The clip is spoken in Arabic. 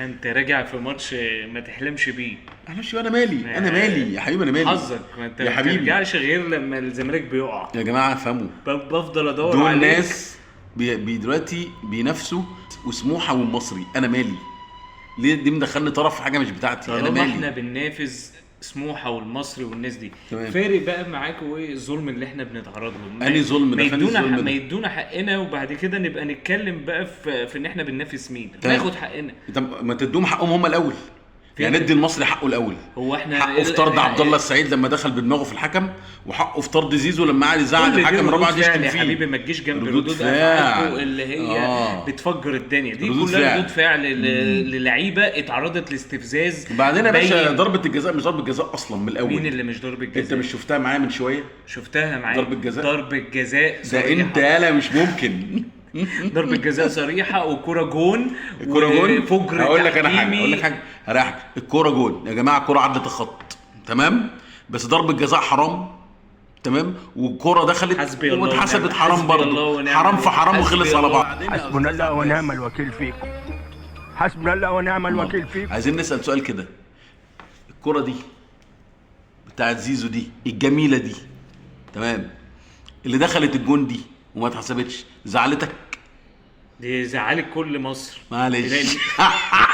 انت راجع في ماتش ما تحلمش بيه. معلش انا مالي، انا مالي يا حبيبي، انا مالي. حظك ما انت يا ما حبيبي. بترجعش غير لما الزمالك بيقع. يا جماعه فهموا، بفضل ادور دول عليك. ناس دلوقتي بينافسوا وسموحه والمصري. انا مالي ليه؟ دي مدخلني طرف في حاجه مش بتاعتي. انا طالما مالي. احنا بننافس سموحه والمصري والناس دي، تمام. فارق بقى معاكوا ايه الظلم اللي احنا بنتعرض له؟ أنهي ظلم ده؟ ما فين يدونا الظلم ده؟ ما يدونا حقنا، وبعد كده نبقى نتكلم بقى في ان احنا بننافس مين. تمام. ناخد حقنا. طب ما تدوم حقهم هم الاول، يعني ندي المصري حقه الاول. هو احنا حقه في طرد عبد الله السعيد لما دخل بدماغه في الحكم، وحقه في طرد زيزو لما قعد يزعل كل الحكم دي الرابع ردود يشتم فعل يا فيه. حبيبي، ما تجيش جنب ردود ردود فعل. افعالكم اللي هي بتفجر الدنيا دي. ردود كلها فعل. ردود فعل للعيبه اتعرضت لاستفزاز. وبعدين يا باشا باين. ضربه الجزاء مش ضربه جزاء اصلا من الاول. مين اللي مش ضربه جزاء؟ انت مش شفتها معايا من شويه؟ شفتها معايا. ضربة جزاء؟ ضربه جزاء ده صريحة. انت يالا مش ممكن. ضربه جزاء صريحه وكرة جون. الكوره جون. وفجر هقول لك انا حاجه، تحكيمي. هقول لك حاجه هريحك. الكوره جون يا جماعه، الكوره عدت الخط تمام، بس ضربه جزاء حرام تمام، والكوره دخلت حسبي الله واتحسبت ونعم- حرام حسبي الله برضه. ونعم حرام في حرام الوكيل. وخلص حسبي على الله. بعض. حسبنا الله ونعم الوكيل فيكم. حسبنا الله ونعم الوكيل فيكم. عايزين نسال سؤال كده، الكوره دي بتاعت زيزو دي الجميله دي تمام، اللي دخلت الجون دي وما اتحسبتش، زعلتك؟ دي زعلت كل مصر. معلش. تلاقي-